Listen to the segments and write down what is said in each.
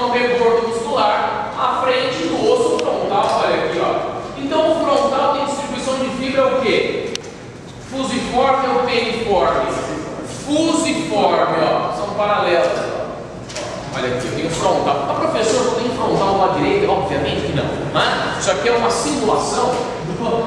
um rebordo muscular à frente do osso frontal, olha aqui, ó. Então o frontal tem distribuição de fibra o quê? Fusiforme ou peniforme? Fusiforme, ó, são paralelas. Olha aqui, eu tenho frontal. A professora não tem frontal do lado direito? Obviamente que não, né? Isso aqui é uma simulação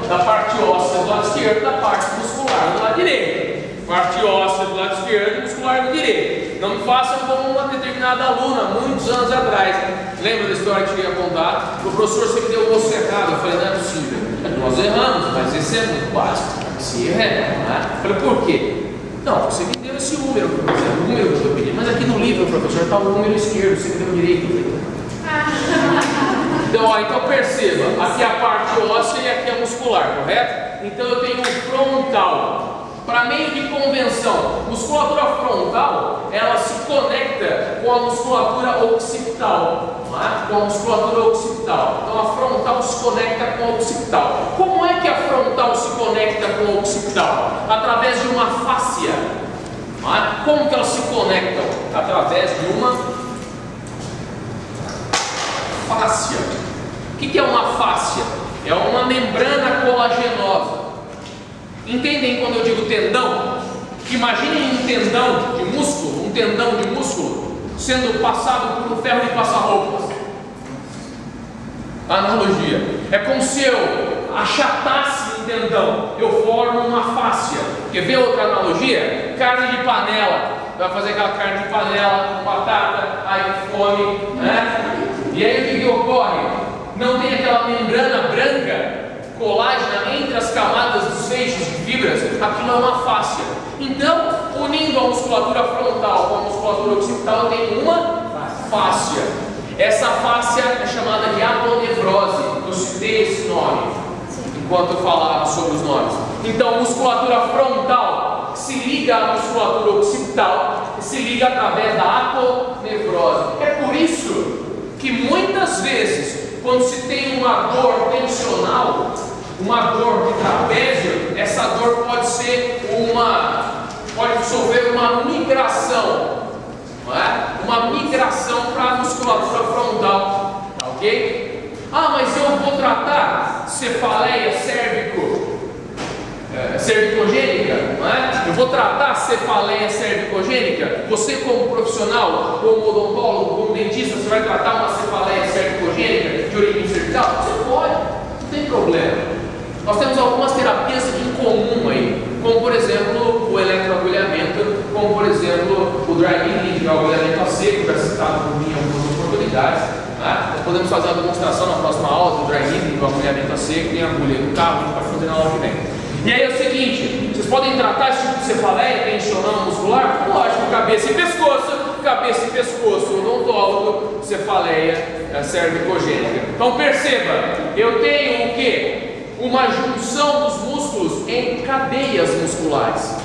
da parte óssea do lado esquerdo e da parte muscular do lade direito. Parte óssea do lado esquerdo e muscular do direito. Não me façam como uma determinada aluna, muitos anos atrás. Lembra da história que eu cheguei a contar? O professor sempre deu o osso errado. Eu falei, não é possível. Nós erramos, mas esse é muito básico. Se erra, né? Eu falei, por quê? Não, você me deu esse número, o número que eu pedi, mas aqui no livro, professor, está o número esquerdo, você me deu o direito. Então, ó, então perceba, aqui é a parte óssea e aqui é muscular, correto? Então eu tenho o frontal. Para meio de convenção, musculatura frontal, ela se conecta com a musculatura occipital, é? Com a musculatura occipital. Então a frontal se conecta com a occipital. Como é que a frontal se conecta com a occipital? Através de uma fáscia. É? Como que elas se conectam? Através de uma fáscia. O que é uma fáscia? É uma membrana colagenosa. Entendem quando eu digo tendão? Imaginem um tendão de músculo sendo passado por um ferro de passar roupas. Analogia. É como se eu achatasse um tendão, eu formo uma fáscia. Quer ver outra analogia? Carne de panela. Vai fazer aquela carne de panela com batata, aí come, né? E aí o que ocorre? Não tem aquela membrana branca colágena entre as camadas dos feixes de fibras, aquilo é uma fáscia. Então, unindo a musculatura frontal com a musculatura occipital, eu tenho uma fáscia. Essa fáscia é chamada de aponevrose. Eu citei esse nome enquanto eu falava sobre os nomes. Então, musculatura frontal se liga à musculatura occipital e se liga através da aponevrose. É por isso que muitas vezes, quando se tem uma dor tensional, uma dor de trapézio, essa dor pode sofrer uma migração, não é? Uma migração para a musculatura frontal, tá ok? Ah, mas eu vou tratar cefaleia cervicogênica, não é? Eu vou tratar cefaleia cervicogênica. Você, como profissional, como odontólogo, como dentista, você vai tratar uma cefaleia cervicogênica de origem cervical? Você pode, não tem problema. Nós temos algumas terapias em comum aí, como por exemplo o eletroagulhamento, como por exemplo o dry needling, que é o agulhamento a seco, que é citado por mim em algumas oportunidades. Nós podemos fazer uma demonstração na próxima aula do dry needling, do agulhamento a seco, tem agulha no carro, a gente vai fazer na aula que vem. E aí é o seguinte, vocês podem tratar esse tipo de cefaleia tensional muscular? Lógico, cabeça e pescoço, odontólogo, cefaleia cervicogênica. Então perceba, eu tenho o que? Uma junção dos músculos em cadeias musculares.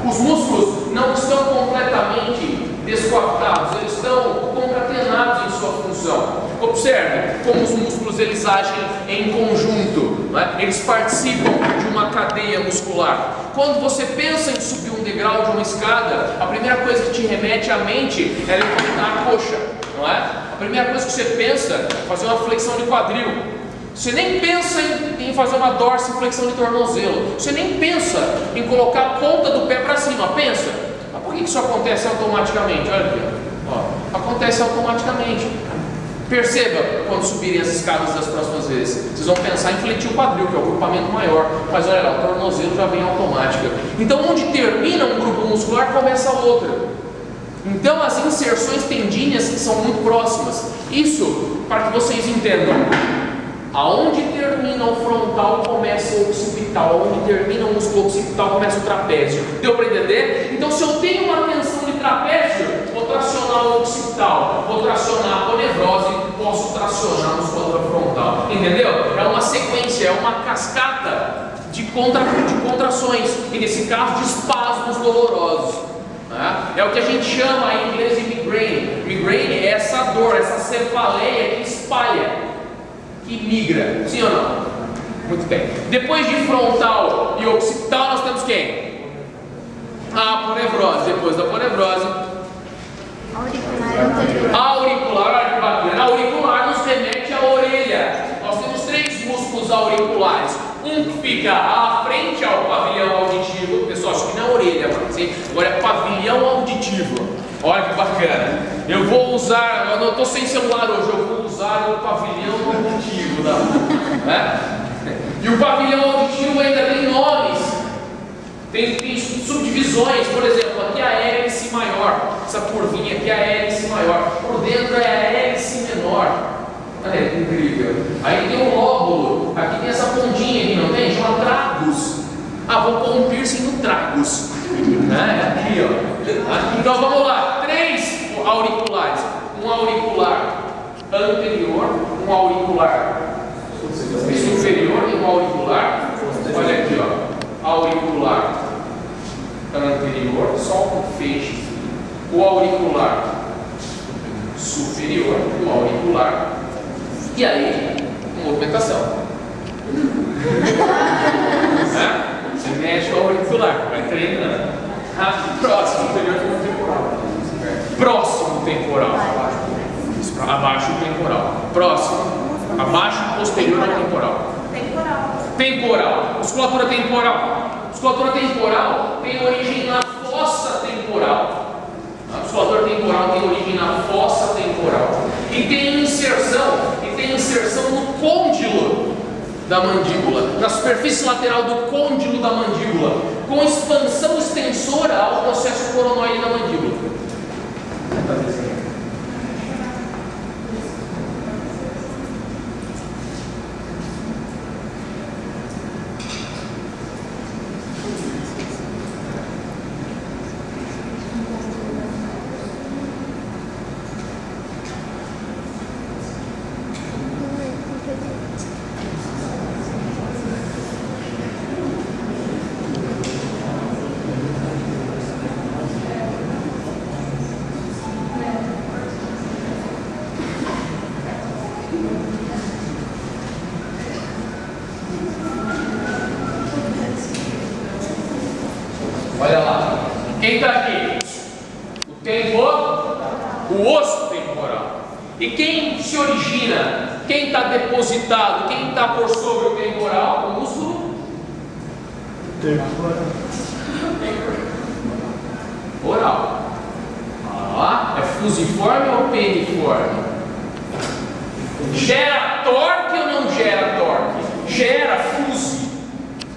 Os músculos não estão completamente descoaptados, eles estão concatenados em sua função. Observe como os músculos eles agem em conjunto, né? Eles participam de uma cadeia muscular. Quando você pensa em subir um degrau de uma escada, a primeira coisa que te remete à mente é levantar a coxa, não é? A primeira coisa que você pensa é fazer uma flexão de quadril. Você nem pensa em fazer uma dorsiflexão de tornozelo. Você nem pensa em colocar a ponta do pé para cima. Pensa. Mas por que isso acontece automaticamente? Olha aqui, ó. Acontece automaticamente. Perceba quando subirem as escadas das próximas vezes. Vocês vão pensar em fletir o quadril, que é o grupamento maior. Mas olha lá, o tornozelo já vem automática. Então, onde termina um grupo muscular, começa outro. Então, as inserções tendíneas são muito próximas. Isso para que vocês entendam. Aonde termina o frontal, começa o occipital. Aonde termina o músculo occipital, começa o trapézio. Deu para entender? Então, se eu tenho uma tensão de trapézio, vou tracionar o occipital, vou tracionar a aponevrose, posso tracionar a musculatura frontal. Entendeu? É uma sequência, é uma cascata de contrações, e nesse caso de espasmos dolorosos. É o que a gente chama em inglês de migraine. Migraine é essa dor, essa cefaleia que espalha, que migra, sim ou não? Muito bem. Depois de frontal e occipital, nós temos quem? A aponevrose. Depois da aponevrose, Auricular, olha que bacana. Auricular nos remete à orelha. Nós temos 3 músculos auriculares. Um que fica à frente ao pavilhão auditivo. Pessoal, acho que não é orelha, agora é pavilhão auditivo. Olha que bacana. Eu vou usar, eu não estou sem celular hoje, eu vou usar o pavilhão auditivo. Né? E o pavilhão auditivo ainda tem nomes. Tem subdivisões, por exemplo, aqui é a hélice maior, essa curvinha aqui é a hélice maior, por dentro é a hélice menor. Olha que incrível. Aí tem um lóbulo, aqui tem essa pontinha aqui, não tem? Chama tragus. Ah, vou pôr um piercing no tragus. Aqui, ó. Então vamos lá, 3 auriculares. Um auricular anterior, um auricular superior e um auricular. Olha aqui, ó. Auricular anterior, só um feixe, o auricular superior, o auricular, e aí, movimentação. Você mexe o auricular, vai treinando. Próximo temporal. Próximo temporal. Abaixo o temporal. Próximo. Abaixo o posterior ao temporal. Temporal. Musculatura temporal. Musculatura temporal tem origem na fossa temporal. A musculatura temporal tem origem na fossa temporal. E tem inserção no côndilo da mandíbula, na superfície lateral do côndilo da mandíbula, com expansão extensora ao processo coronoide da mandíbula. Olha lá, quem está aqui? O osso temporal. E quem se origina? Quem está depositado? Quem está por sobre o temporal? O músculo? Oral. É fusiforme ou peniforme? Gera torque ou não gera torque? Gera fuse.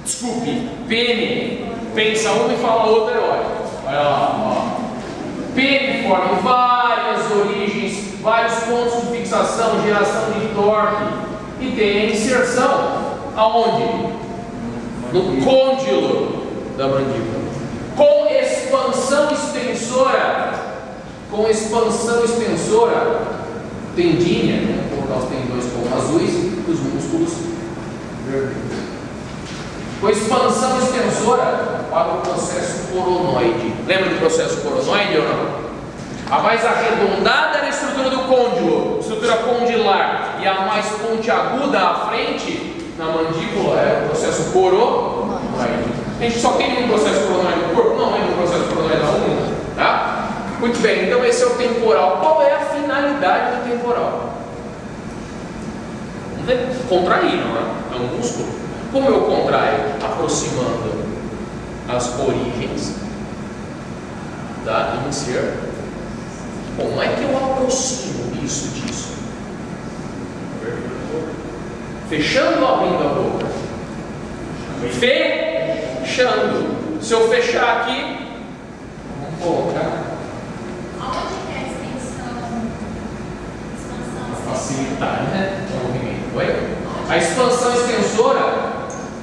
Desculpe, pene. Pensa uma e fala outra, olha lá, peniforme, várias origens, vários pontos de fixação, geração de torque, e tem a inserção aonde? No côndilo da mandíbula, com expansão extensora, tendínea, vamos colocar os tendões como azuis e os músculos vermelhos. Com expansão extensora para o processo coronoide. Lembra do processo coronoide ou não? A mais arredondada era a estrutura do côndilo, estrutura condilar, e a mais pontiaguda à frente, na mandíbula, é o processo coronoide. A gente só tem um processo coronoide no corpo? Não, é um processo coronoide na unha, tá? Muito bem, então esse é o temporal. Qual é a finalidade do temporal? Vamos ver, contrair, não é? É um músculo. Como eu contraio? Aproximando as origens da insert. Como é que eu aproximo isso disso? Fechando ou abrindo a boca? Fechando. Se eu fechar aqui, vamos colocar. Onde que é a expansão? Facilitar, né? O movimento. Oi? A expansão extensora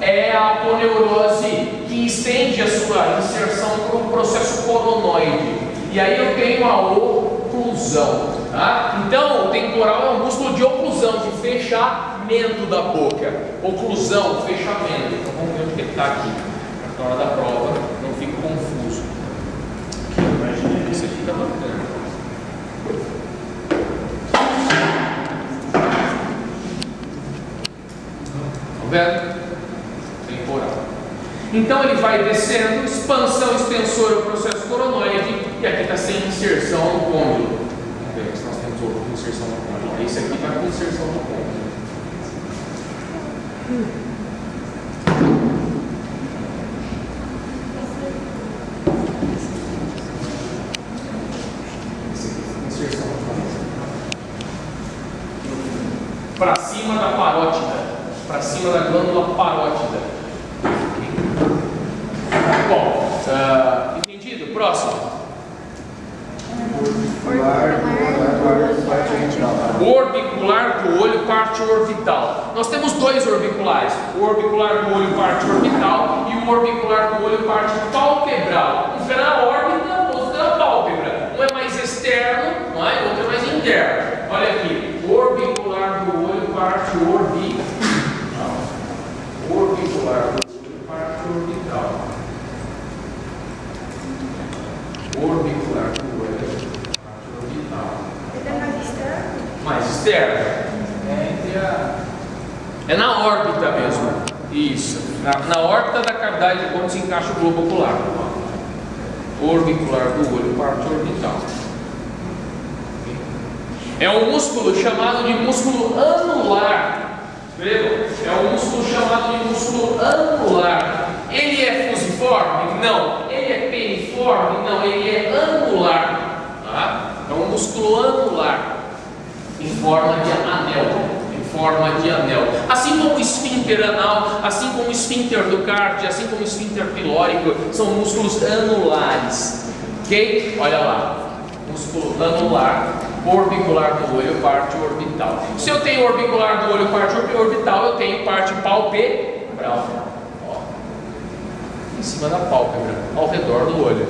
é a aponeurose que estende a sua inserção para o processo coronoide. E aí eu tenho a oclusão. Tá? Então, o temporal é um músculo de oclusão, de fechamento da boca. Oclusão, fechamento. Então vamos ver o que está aqui. Na hora da prova, não fique confuso. Imagina, isso aqui está bacana. Estão vendo? Temporal. Então ele vai descendo, expansão extensora, o processo coronoide, e aqui fica sem inserção no côndilo. Vamos ver se nós temos outro com inserção no côndilo. Esse aqui vai com inserção no côndilo. Para cima da parótida, para cima da glândula parótida. Bom, entendido? Próximo. Orbicular do olho, parte orbital. Nós temos dois orbiculares: o orbicular do olho, parte orbital, e o orbicular do olho, parte palpebral. Um fica na órbita, o outro fica na pálpebra. Um é mais externo, não é? O outro é mais interno. Olha aqui, orbicular do olho, parte orbital. Orbicular do olho, parte orbital. Orbicular do olho, parte orbital. Ele é mais externo? Mais externo. É na órbita mesmo. Isso. Na órbita da cavidade onde se encaixa o globo ocular. Orbicular do olho, parte orbital. É um músculo chamado de músculo anular. Escreva. É um músculo chamado de músculo anular. Ele é fusiforme? Não. Ele é peniforme? Não. Ele é anular. Tá? É um músculo anular em forma de anel. Em forma de anel. Assim como o esfíncter anal, assim como o esfíncter do cárdio, assim como o esfíncter pilórico, são músculos anulares. Ok? Olha lá. Músculo anular. Orbicular do olho, parte orbital. Se eu tenho orbicular do olho, parte orbital, eu tenho parte palpebral. Ó, em cima da pálpebra, ao redor do olho.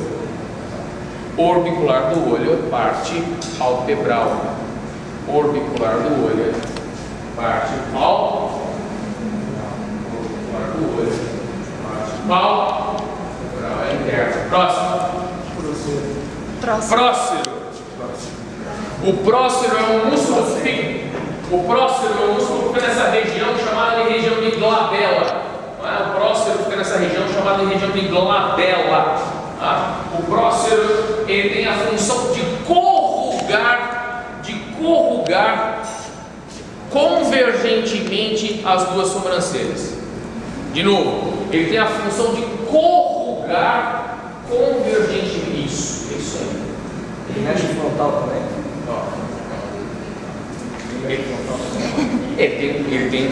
Orbicular do olho, parte palpebral. Orbicular do olho, parte palpebral. Orbicular do olho, parte palpebral. É interno. Próximo. Próximo. O prócero é um músculo que fica nessa região chamada de região de glabela. O prócero fica nessa região chamada de região de glabela. O prócero ele tem a função de corrugar convergentemente as duas sobrancelhas. De novo, ele tem a função de corrugar convergentemente. Isso aí. Ele mexe no frontal também? Ele tem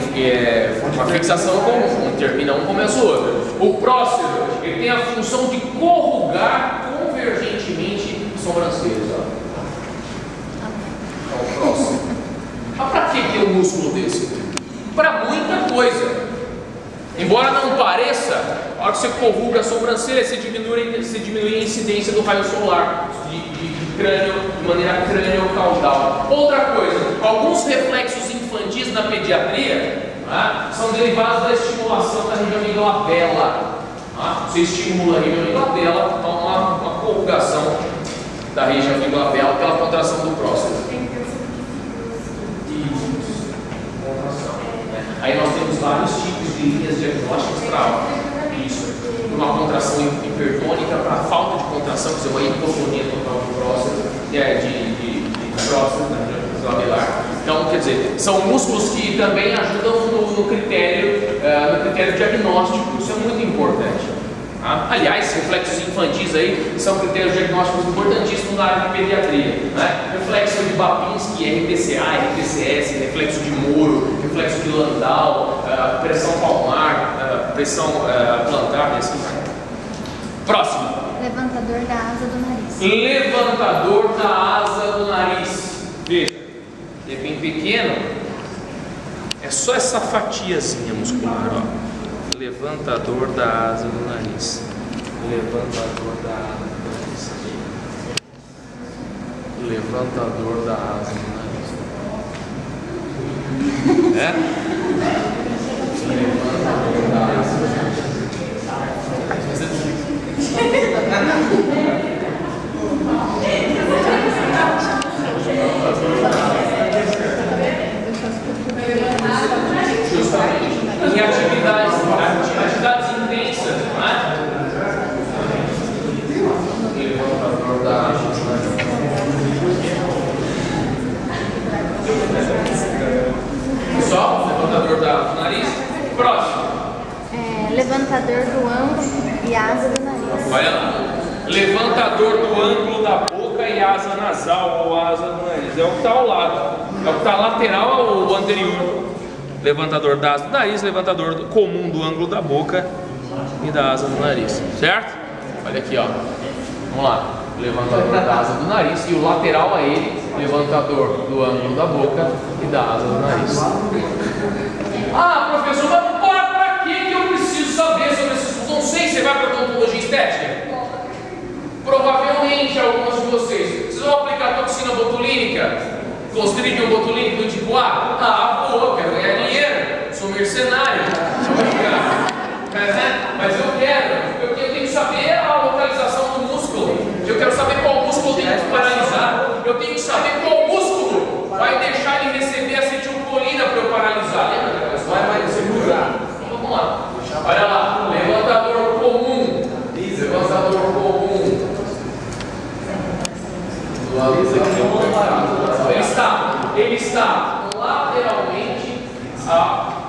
uma fixação comum, termina um, começa o outro. O prócero, ele tem a função de corrugar convergentemente sobrancelhas. O prócero. Mas para que ter um músculo desse? Para muita coisa. Embora não pareça, a hora que você corruga a sobrancelha, você diminui a incidência do raio solar de crânio, de maneira crânio-caudal. Outra coisa, alguns reflexos infantis na pediatria são derivados da estimulação da região de glabela. Você estimula a região de glabela, há uma corrugação da região de glabela pela contração do próstata. Aí nós temos vários tipos de linhas diagnósticas para isso. Uma contração hipertônica, para a falta de contração, quer dizer, uma hipotonia total de próstata, de próstata, na região glabelar. Então, quer dizer, são músculos que também ajudam no critério diagnóstico. Isso é muito importante. Aliás, reflexos infantis aí são critérios diagnósticos importantíssimos na área de pediatria. Reflexo de Babinski, RPCA, RPCS, reflexo de Moro, reflexo de Landau, pressão palmar, pressão plantar, e assim vai. Próximo. Levantador da asa do nariz. Levantador da asa do nariz. Veja, é bem pequeno, é só essa fatiazinha muscular, ó. Levantador da asa do nariz. Levantador da asa do nariz. Levantador da asa do nariz. Levantador da asa do nariz. Justamente. Em atividades intensas, não é? Levantador da asa. levantador do ângulo da boca e asa nasal ou asa do nariz. É o que está ao lado, é o que está lateral ao anterior. Levantador da asa do nariz, levantador comum do ângulo da boca e da asa do nariz, certo? Olha aqui, ó. Vamos lá. Levantador da asa do nariz e o lateral a ele, levantador do ângulo da boca e da asa do nariz. Ah, professor, mas para que eu preciso saber sobre esses? Não sei, você vai para a odontologia estética? Provavelmente alguns de vocês vão aplicar toxina botulínica, Clostridium botulínico do tipo A? Ah, vou, quero ganhar dinheiro, sou mercenário. Mas eu tenho que saber a localização do músculo. Eu quero saber qual músculo tem que paralisar. Eu tenho que saber qual músculo vai deixar ele receber acetilcolina para eu paralisar. Lembra daquela história? Vai segurar. Então vamos lá. Olha lá. Levantador comum. Levantador comum. Ele está lateralmente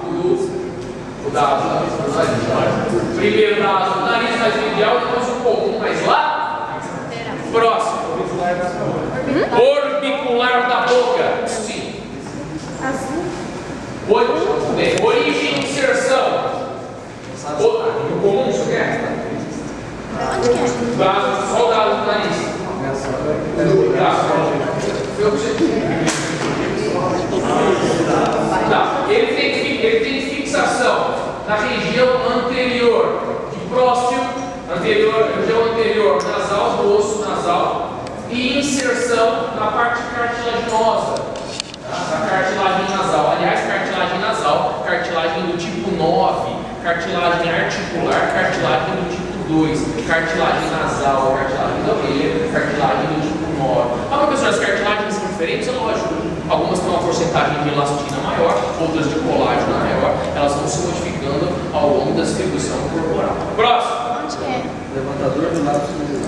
o da asa do nariz. Primeiro da asa do nariz, mais medial, depois o comum, mais lá. Próximo. Orbicular da boca. Sim. Origem e inserção. O comum, isso quer? Só o da asa do nariz. Ele tem fixação na região anterior de próstio, região anterior nasal, do osso nasal, e inserção na parte cartilaginosa, na cartilagem nasal. Aliás, cartilagem nasal, cartilagem do tipo 9, cartilagem articular, cartilagem do tipo 2, cartilagem nasal, cartilagem da orelha, cartilagem do tipo 9. Ah, professor, as cartilagens são diferentes? É lógico. Algumas têm uma porcentagem de elastina maior, outras de colágeno maior. Elas vão se modificando ao longo da distribuição corporal. Próximo. Onde é? Levantador do lábio superior.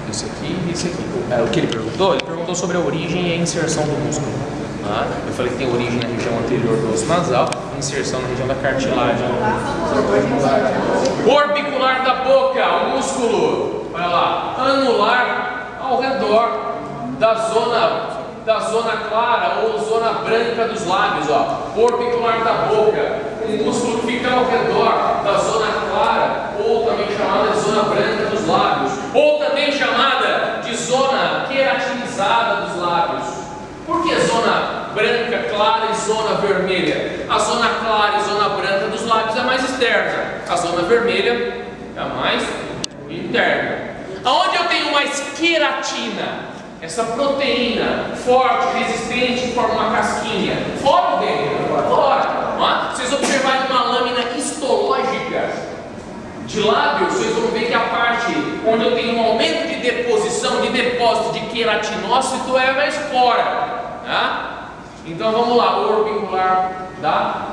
Isso aqui e isso aqui. O que ele perguntou? Ele perguntou sobre a origem e a inserção do músculo. Eu falei que tem origem na região anterior do osso nasal, inserção na região da cartilagem. Orbicular da boca, o músculo. Olha lá. Anular ao redor da zona clara ou zona branca dos lábios, ó. Orbicular da boca, um músculo que fica ao redor da zona clara ou também chamada de zona branca dos lábios, ou também chamada de zona queratinizada dos lábios. Por que zona branca, clara e zona vermelha? A zona clara e zona branca dos lábios é mais externa, a zona vermelha é mais interna. Aonde eu tenho mais queratina? Essa proteína forte, resistente, que forma uma casquinha. Fora ou dentro? Fora. Vocês observarem uma lâmina histológica de lábio, vocês vão ver que a parte onde eu tenho um aumento de deposição, de depósito de queratinócito é mais fora. Então vamos lá, orbicular da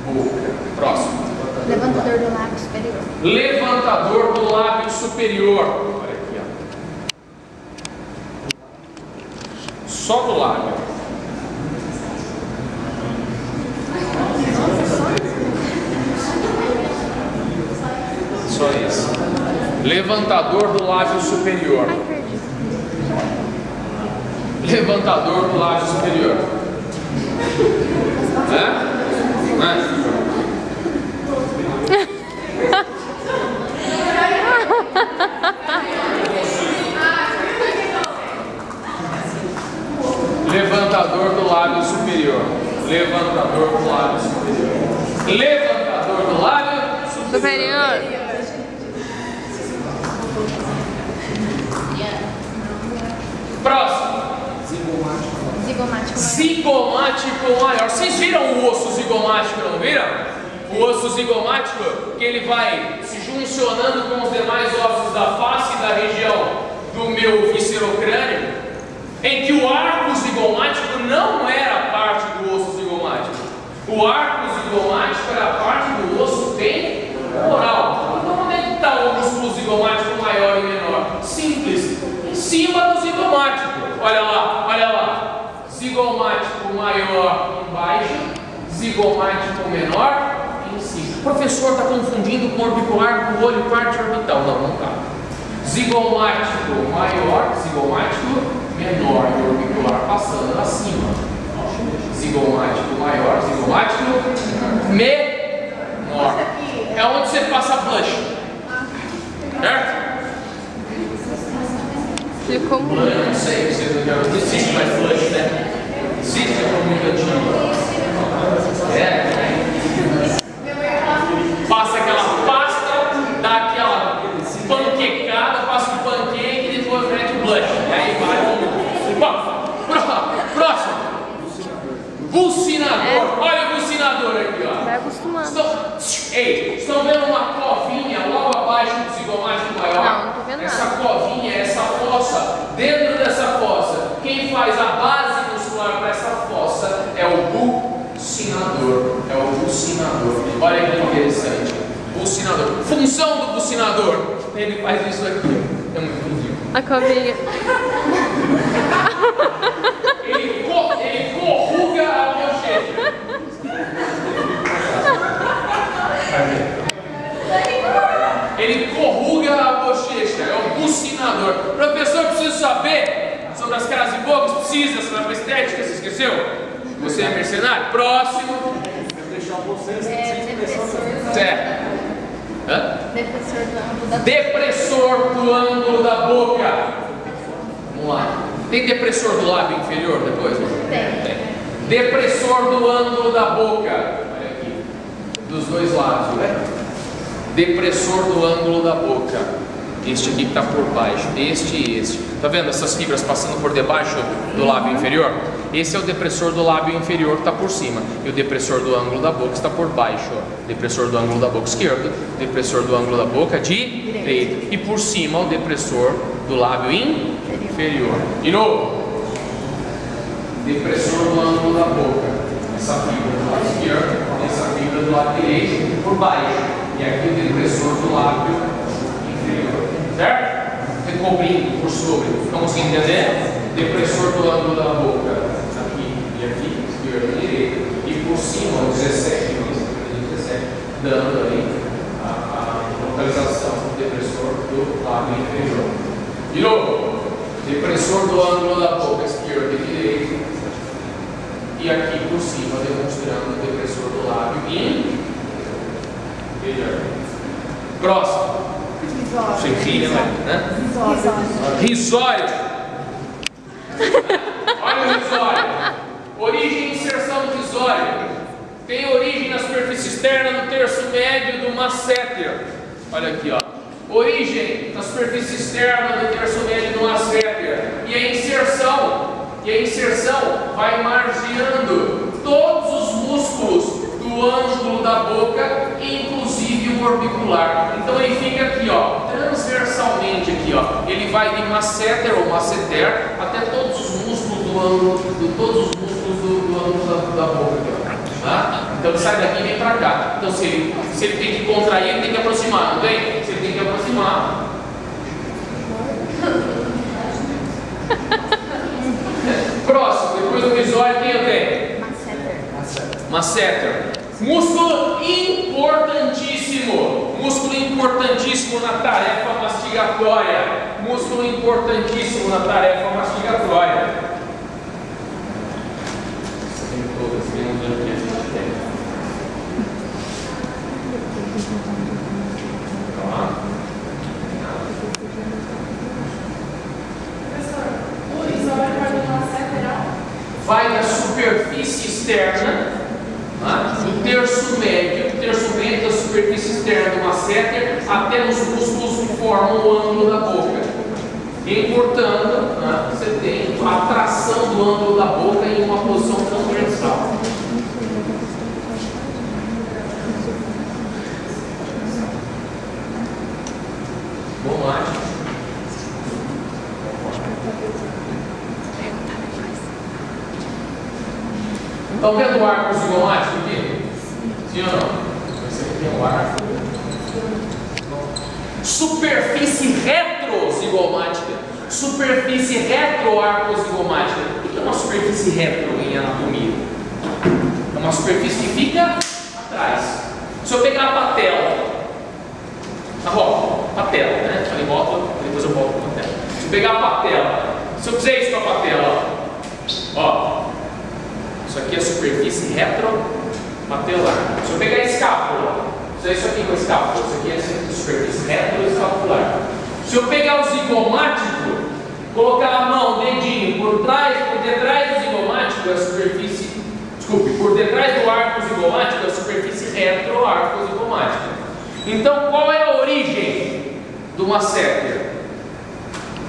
boca. Próximo. Levantador do lábio superior. Levantador do lábio superior. Só do lábio. Só isso. Levantador do lábio superior. Levantador do lábio superior. Levantador do lábio superior. Levantador do lábio superior. Levantador do lábio superior. Próximo. Zigomático maior. Vocês viram o osso zigomático, não viram? O osso zigomático, que ele vai se juncionando com os demais ossos da face e da região do meu viscerocrânio, em que o arco zigomático não era parte do osso zigomático. O arco zigomático era parte do osso temporal. Então onde é que está o músculo zigomático maior e menor? Simples, em cima do zigomático. Olha lá, olha lá. Zigomático maior embaixo, zigomático menor em cima. O professor está confundindo com orbicular do olho parte orbital. Não, não está. Zigomático maior, zigomático menor e orbicular passando acima. Zigomático maior, zigomático menor. É onde você passa blush. Certo? Como? Eu não sei, não existe mais blush, né? Existe comunicativo. Passa aquela pasta, dá aquela panquecada, passa um panqueque e depois mete o blush. Aí vai. Bom, próximo. Bucinador. Olha o bucinador aqui, ó. Vai acostumando. Estão vendo uma covinha logo abaixo do zigomático maior? Não tô vendo essa nada. covinha, essa fossa. Dentro dessa fossa, quem faz a base muscular para essa fossa é o bucinador. É o bucinador. Olha que interessante. Bucinador. Função do bucinador. Ele faz isso aqui. É muito incrível. A covinha. Ele corruga a bochecha. Ele corruga a bochecha, é o bucinador. Professor, preciso saber sobre as caras e bocas? Precisa, sobre a estética, você esqueceu? Você é mercenário? Próximo. Certo. Hã? Depressor do ângulo da boca. Vamos lá. Tem depressor do lábio inferior depois? Tem. Depressor do ângulo da boca. Olha aqui. Dos dois lados, né? Depressor do ângulo da boca. Este aqui que está por baixo. Este e este. Tá vendo essas fibras passando por debaixo do lábio inferior? Esse é o depressor do lábio inferior que está por cima. E o depressor do ângulo da boca está por baixo. Ó. Depressor do ângulo da boca esquerdo. Depressor do ângulo da boca direito. E por cima o depressor do lábio inferior. De novo. Depressor do ângulo da boca. Essa fibra do lado esquerdo. Essa fibra do lado direito. Por baixo. E aqui o depressor do lábio inferior. Certo? Recobrindo por sobre. Vamos entender? Depressor do ângulo da boca. Aqui e aqui. Esquerda e direita. E por cima o 17. Dando aí a localização do depressor do lábio inferior. De novo. Depressor do ângulo da boca. Esquerda e direita. E aqui por cima demonstrando o depressor do lábio inferior. Próximo. Sem filha, né? Risório. Olha o risório. Origem e inserção do risório. Tem origem na superfície externa do terço médio do masseter. Olha aqui, ó. Origem na superfície externa do terço médio do masseter. E a inserção vai margeando todos os músculos do ângulo da boca, inclusive o orbicular. Então ele fica aqui, ó, transversalmente aqui, ó. Ele vai de masseter ou masseter até todos os músculos do ângulo, todos os músculos do ângulo da boca aqui, ó. Tá? Então ele sai daqui e vem para cá. Então se ele tem que contrair, ele tem que aproximar, não tem? Se ele tem que aproximar. Próximo, depois do risório, quem eu tenho? Masseter. Músculo importantíssimo. Músculo importantíssimo na tarefa mastigatória. Músculo importantíssimo na tarefa mastigatória. Tem todas, vamos ver o que a gente tem. Vai da superfície externa, do terço médio da superfície externa do masseter até os músculos que formam o ângulo da boca. E, portanto, você tem a tração do ângulo da boca em uma posição transversal. Vamos lá. Estão vendo o arco zigomático aqui? Sim ou não? Esse aqui tem um arco. Superfície retrozigomática. Superfície retroarcozigomática. O que é uma superfície retro em anatomia? É uma superfície que fica atrás. Se eu pegar a patela a rótula, patela, né? Falei rótula, depois eu volto para a patela. Se eu pegar a patela, se eu fizer isso com a patela, ó, isso aqui é a superfície retropatelar. Se eu pegar a escápula, fizer isso aqui com a escápula, isso aqui é a superfície retroescapular. Se eu pegar o zigomático, colocar a mão, o dedinho por detrás do zigomático, é a superfície, por detrás do arco zigomático, é a superfície retroarco-zigomática. Então, qual é a origem do masséter?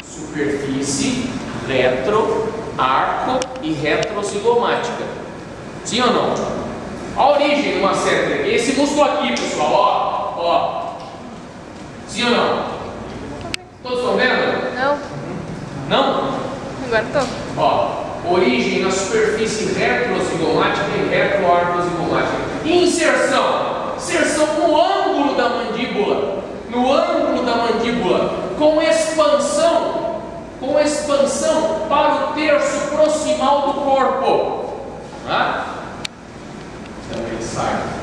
Superfície retro, arco e retrozigomática. Sim ou não? A origem do masséter é esse músculo aqui, pessoal, ó. Sim ou não? Todos estão vendo? Não. Não? Agora tô. Ó, origem na superfície retrozigomática e retroarcozigomática. Inserção. Inserção no ângulo da mandíbula. No ângulo da mandíbula. Com expansão para o terço proximal do corpo. Tá? Então ele sai aqui.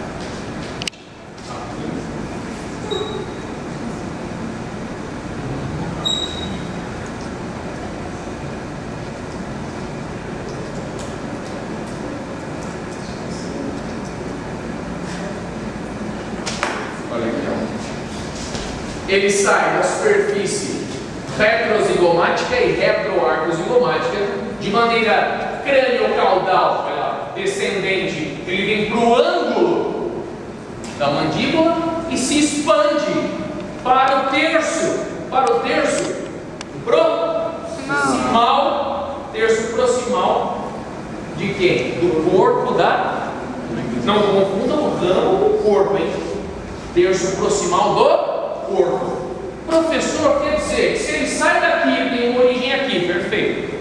Olha aqui, ó. Ele sai da superfície retrozigomática e retroarcozigomática de maneira crânio-caudal, descendente. Ele vem para o ângulo da mandíbula e se expande para o terço proximal de quem? Do corpo da... Não confundam o ramo com o corpo, hein? Terço proximal do corpo. Professor, quer dizer que se ele sai daqui, ele tem uma origem aqui, perfeito.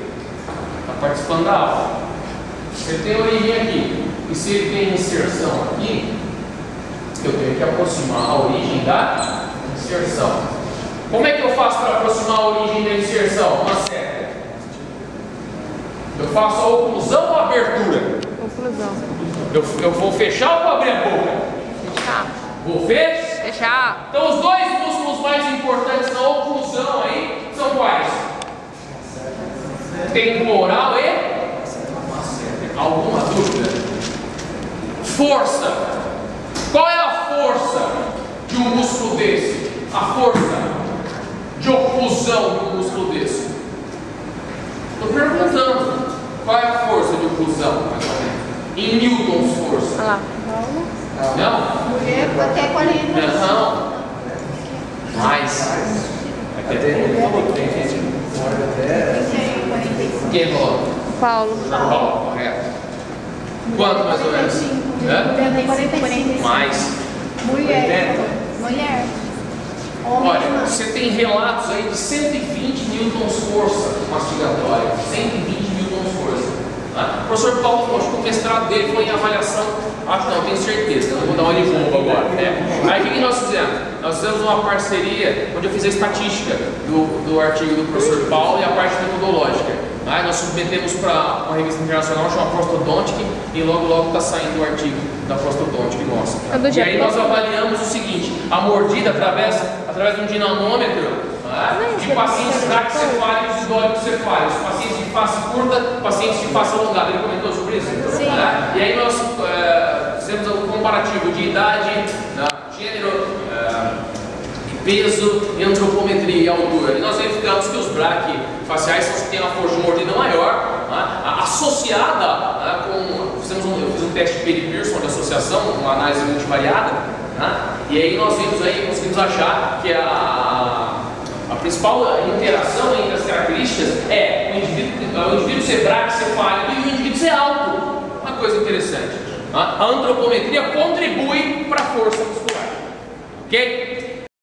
Está participando da aula. Se ele tem origem aqui, e se ele tem inserção aqui, eu tenho que aproximar a origem da inserção. Como é que eu faço para aproximar a origem da inserção? Uma seta. Eu faço a oclusão ou a abertura? Oclusão. Eu vou fechar ou vou abrir a boca? Fechar. Vou fechar? Então os dois músculos mais importantes na oclusão aí são quais? Temporal e... Alguma dúvida? Força. Qual é a força de um músculo desse? A força de oclusão de um músculo desse? Estou perguntando. Qual é a força de oclusão? Em newtons força. Olha lá. Não? Mulher até 40. Não. Mais. Até ele falou que tem gente que morde até... 45. Quem falou? Paulo. Paulo, correto. Quanto mais ou menos? Hã? 45. Mais. Mulher. 80. Mulher. Homem. Olha, você tem relatos aí de 120 newtons força mastigatória. 120 newtons força. Tá? O professor Paulo, acho que o mestrado dele foi em avaliação. Acho não, tenho certeza. Eu vou dar uma de bomba agora. Aí o que nós fizemos? Nós fizemos uma parceria onde eu fiz a estatística do artigo do professor Paulo e a parte metodológica. Aí nós submetemos para uma revista internacional chamada Prostodontic e logo está saindo o artigo da Prostodontic nossa. E aí nós avaliamos o seguinte: a mordida através de um dinamômetro de pacientes braquicefálicos e dolichocefálicos, pacientes de face curta, pacientes de face alongada. Ele comentou sobre isso? Sim. E aí nós fizemos um comparativo de idade, gênero, peso, antropometria e altura. E nós verificamos que os braquifaciais são os que têm uma força de mordida maior, associada com... Eu fiz um teste de Perry-Pearson de associação, uma análise multivariada, e aí nós conseguimos achar que a principal interação entre as características é o indivíduo ser braquicefálico e o indivíduo ser alto. Uma coisa interessante. A antropometria contribui para a força muscular. Ok?